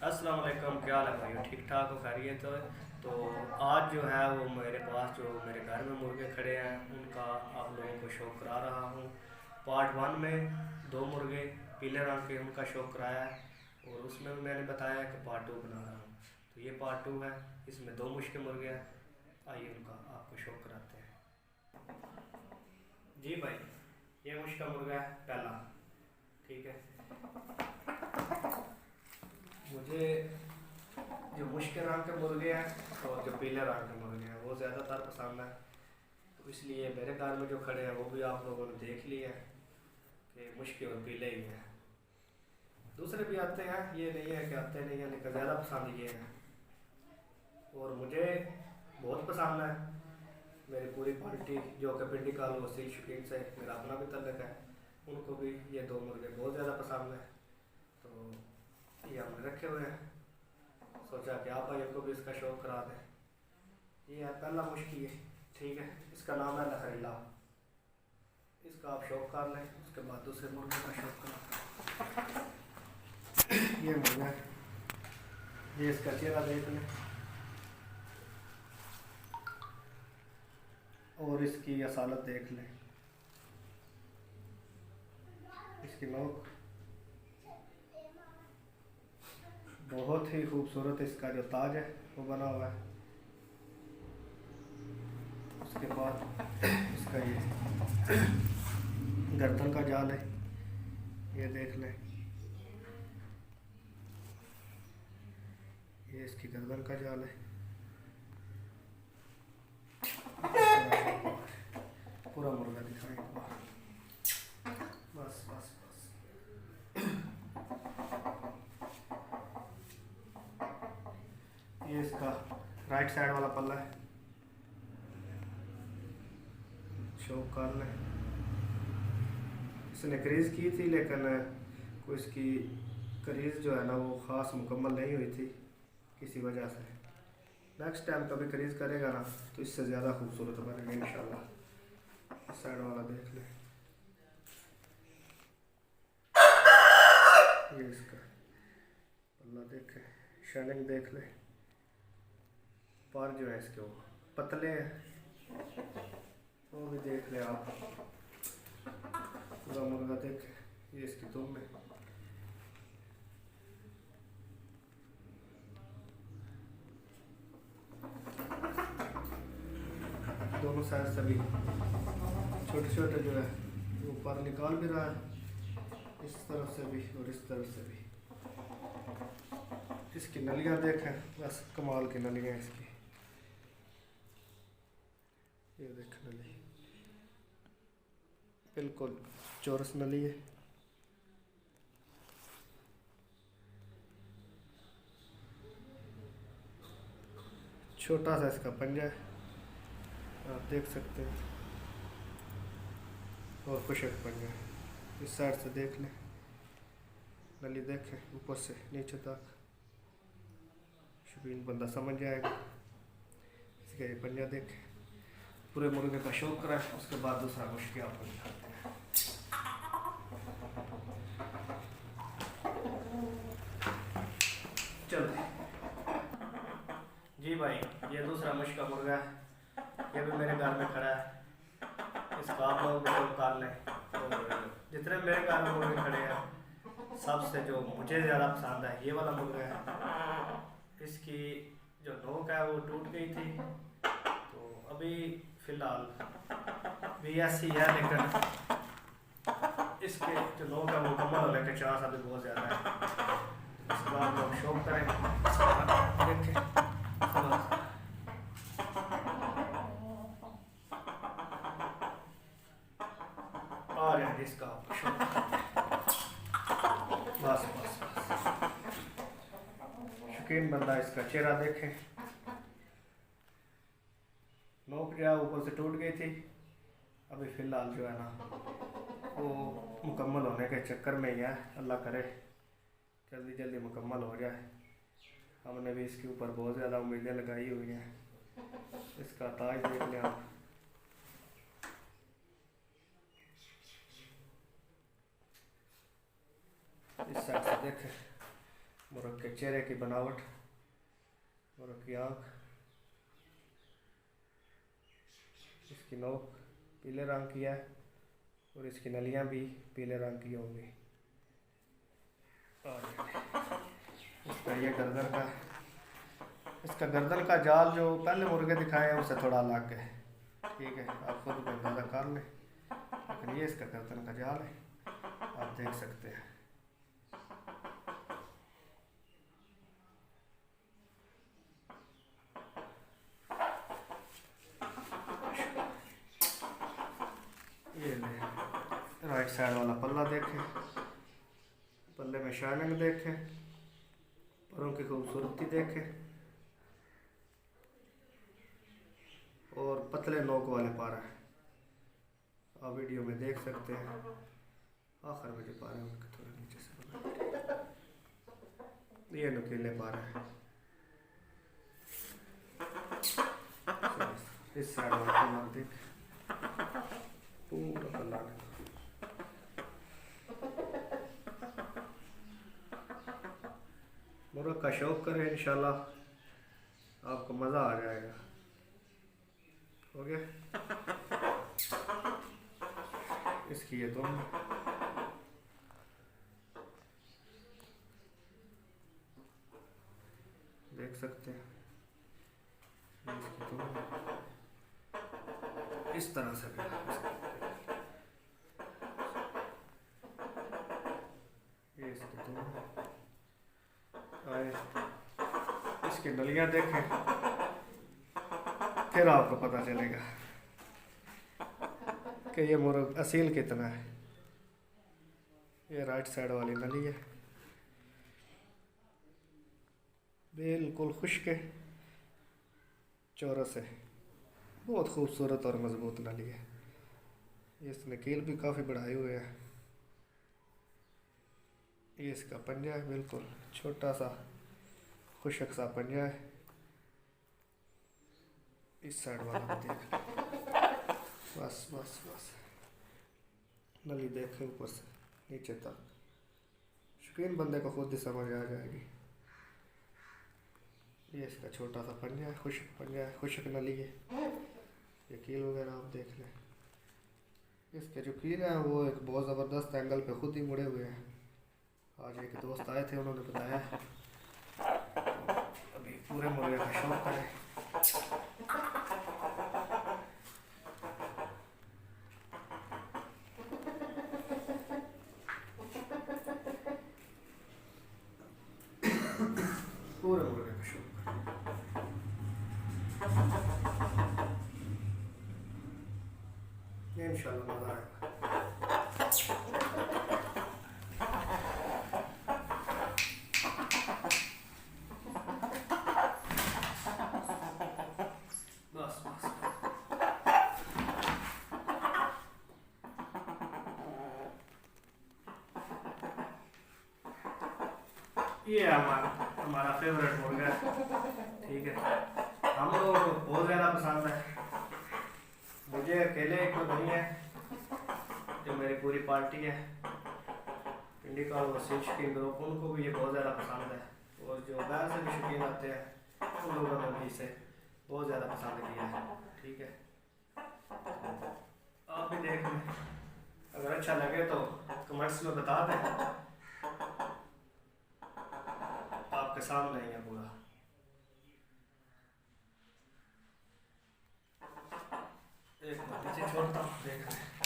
अस्सलाम वालेकुम, क्या हाल है भाई? ठीक ठाक हो, खैरियत हो? तो आज जो है वो मेरे पास जो मेरे घर में मुर्गे खड़े हैं उनका आप लोगों को शौक करा रहा हूँ। पार्ट वन में दो मुर्गे पीले रंग के उनका शौक कराया है और उसमें भी मैंने बताया कि पार्ट टू बना रहा हूँ। तो ये पार्ट टू है, इसमें दो मुश्किल मुर्गे हैं। आइए उनका आपको शौक कराते हैं। जी भाई, ये मुश्किल मुर्गा है पहला। ठीक है, मुझे जो मुश्किल रंग के मुर्गे हैं और जो पीले रंग के मुर्गे हैं वो ज़्यादातर पसंद है। तो इसलिए मेरे घर में जो खड़े हैं वो भी आप लोगों ने देख लिया है कि मुश्किल और पीले ही हैं। दूसरे भी आते हैं, ये नहीं है कि आते नहीं हैं, लेकिन ज़्यादा पसंद ये है और मुझे बहुत पसंद है। मेरी पूरी पार्टी जो कि पिंडी काल वसील शौकीन से मेरा अपना भी तल्लक है, उनको भी ये दो मुर्गे बहुत ज़्यादा पसंद है। तो ये हमने रखे हुए हैं, सोचा कि आप भाइयों को भी इसका शौक करा दें। ये है पहला मुश्किल है। ठीक है, इसका नाम है लहरीला। इसका आप शौक कर लें, उसके बाद दूसरे मुर्गे का शौक करें। ये मुर्गा है, ये इसका चेहरा देख लें और इसकी असालत देख लें। इसकी नोक बहुत ही खूबसूरत, इसका जो ताज है वो बना हुआ है। उसके बाद इसका ये गर्दन का जाल है, ये देख लें। ये इसकी गर्दन का जाल है। पूरा मुर्गा दिखाएं एक बार। बस बस बस। ये इसका राइट साइड वाला पल्ला है, शौक कर लें। इसने क्रीज की थी लेकिन कोई इसकी क्रीज जो है ना वो ख़ास मुकम्मल नहीं हुई थी किसी वजह से। नेक्स्ट टाइम कभी क्रीज करेगा ना तो इससे ज़्यादा खूबसूरत बनेगा इंशाल्लाह। साइड वाला देख लें, ये इसका पल्ला देखें, शाइनिंग देख लें। पर जो है इसके वो पतले हैं, वो भी देख लें आप। पूरा मुर्गा देखें, ये इसकी दुम है। दोनों साइड से भी छोटे छोटे जो है वो पर निकाल भी रहा है, इस तरफ से भी और इस तरफ से भी। इसकी नलियाँ देखें, बस कमाल की नलियाँ इसकी। ये देख नली बिल्कुल चौरस नली है। छोटा सा इसका पंजा है, आप देख सकते हैं, और खुशक पंजा है। इस साइड से देख लें, नली देखें ऊपर से नीचे तक, शौकीन बंदा समझ जाएगा। इसका ये पंजा देखें। पूरे मुर्गे का शौक करा है, उसके बाद दूसरा मुश्किल आपको दिखाते हैं। चलो जी भाई, ये दूसरा मुश्किल मुर्गा है, ये भी मेरे घर में खड़ा है। इसका आप लोग भी शौक कर लें। और जितने मेरे घर में मुर्गे खड़े हैं सबसे जो मुझे ज़्यादा पसंद है ये वाला मुर्गा है। इसकी जो नोक है वो टूट गई थी, तो अभी फ़िलहाल भी ऐसी है, लेकिन इसके जो नोक है वो मुकम्मल होने के चांस अभी बहुत ज़्यादा है। इसको आप लोग शौक करें, देखें। और यार इसका आप शौक, बस बस बस। शौकीन बंदा इसका चेहरा देखें। नोक जो है ऊपर से टूट गई थी, अभी फ़िलहाल जो है ना वो मुकम्मल होने के चक्कर में ही है। अल्लाह करे जल्दी जल्दी मुकम्मल हो जाए। हमने भी इसके ऊपर बहुत ज़्यादा उम्मीदें लगाई हुई हैं। इसका ताज देख लें आप, इस साइड से देखें, मुर्ग के चेहरे की बनावट, मुर्ग की आँख, इसकी नोक पीले रंग की है और इसकी नलियाँ भी पीले रंग की होंगी। और इसका ये गर्दन का, इसका गर्दन का जाल जो पहले मुर्गे दिखाए हैं उससे थोड़ा अलग है, ठीक है, आप खुद भी अंदाज़ा कर लें। लेकिन ये इसका गर्दन का जाल है, आप देख सकते हैं। ये ले राइट साइड वाला पल्ला देखें, पल्ले में शाइनिंग देखें, परों की खूबसूरती देखें और पतले नोक वाले पारा है, आप वीडियो में देख सकते हैं। आखिर में जो पारा है उनके थोड़े नीचे से ये नुकीले पारा है। इस साइड वाला पल्ला देख, पूरा पल्ला मुर्ग का शौक करें, इंशाल्लाह आपको मज़ा आ जाएगा। हो गया, इसकी ये दोनों देख सकते हैं, इसकी दोनों इस तरह से ये इसकी दोनों इसकी नलियाँ देखें, फिर आपको पता चलेगा कि ये मुर्ग असील कितना है। ये राइट साइड वाली नली है, बिल्कुल खुश्क है, चौरस है, बहुत खूबसूरत और मज़बूत नली है। इसने कील भी काफ़ी बढ़ाए हुए हैं। ये इसका पंजा है, बिल्कुल छोटा सा खुशक सा पंजा है। इस साइड वाला भी देख, बस बस बस, नली देखें ऊपर से नीचे तक, शौकीन बंदे को खुद ही समझ आ जाएगी। ये इसका छोटा सा पंजा है, खुशक पंजा है, खुशक नली है। ये कील वगैरह आप देख लें, इसके जो कील हैं वो एक बहुत ज़बरदस्त एंगल पे खुद ही मुड़े हुए हैं। आज एक दोस्त आए थे, उन्होंने बताया अभी पूरे मुर्गे का शौक करें। पूरे मुर्गे का शौक करें, इंशाल्लाह मज़ा आएगा। ये हमारा फेवरेट मुर्गा है, ठीक है, हम लोगों को बहुत ज़्यादा पसंद है। मुझे अकेले एक तो नहीं है, जो मेरी पूरी पार्टी है, पिंडी का वसीम शौकीन ग्रुप, उनको भी ये बहुत ज़्यादा पसंद है। और जो बाहर से भी शौकीन आते हैं उन लोगों ने भी इसे बहुत ज़्यादा पसंद किया है, ठीक है। आप भी देख लें, अगर अच्छा लगे तो कमेंट्स में बता दें, आपके सामने ही है पूरा। एक बार नीचे छोड़ता हूँ, देख लें।